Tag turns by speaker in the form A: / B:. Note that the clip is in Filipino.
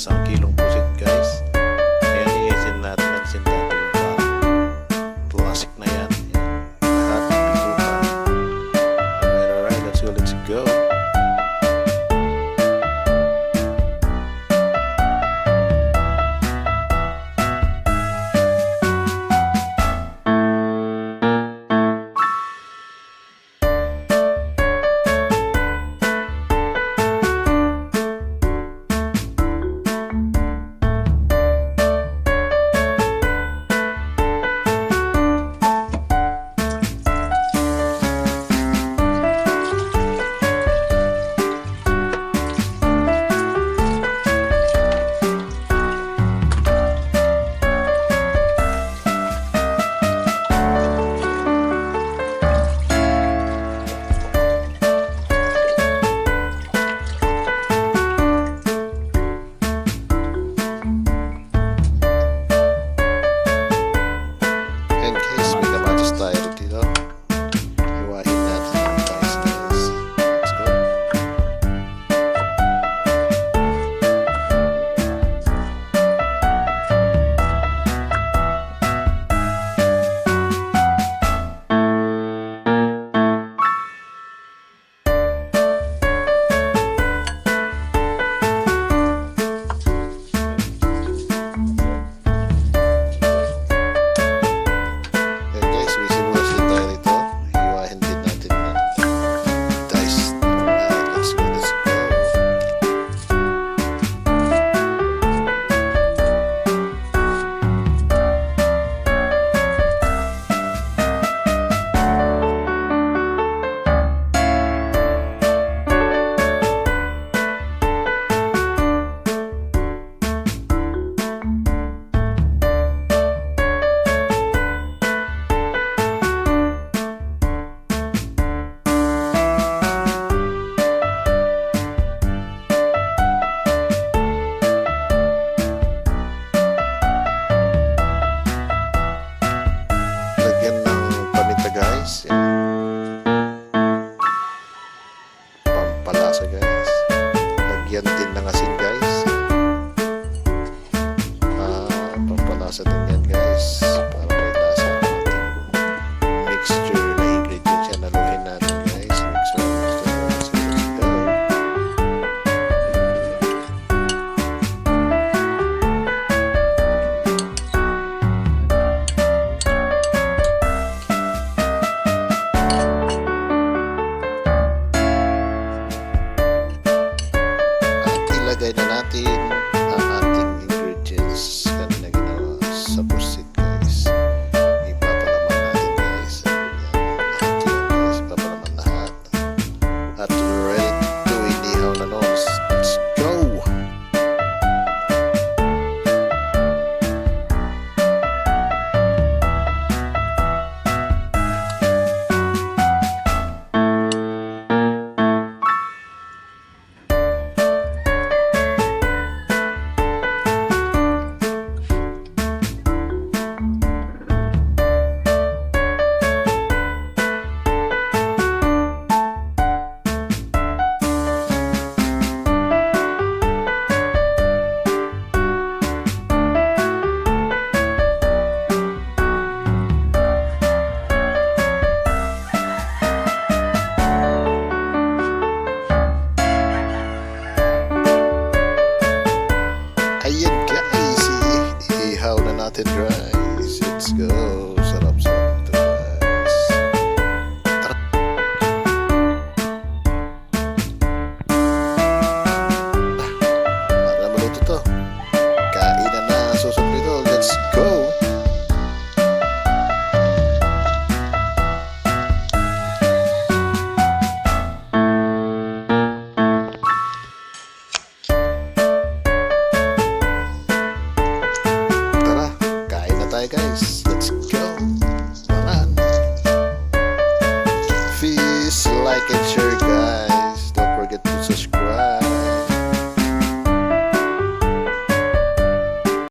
A: isang kilong pusit guys. Ayan, i-isin natin at sin natin yung plastic na yan. Lahat ng bituka. Alright, let's go. Pampalasa guys. Lagyan din ng asin guys. Pampalasa din yan guys. Para may lasa ng ating mixture na ingredients yan. Naluhin natin guys. Mixture. Let's go. Ilagay na natin ang ating ingredients kanina ginawa sa pusit guys. Ipapalaman natin guys. Lahat yan guys. Ipapalaman lahat. At ready to inihaw na nose. Let's go! Ayan guys, ihaw na natin guys. Let's go. Sarap-sarap ito guys. Tara. Para maluto to. Kainan na susunod ito. Let's go. Guys.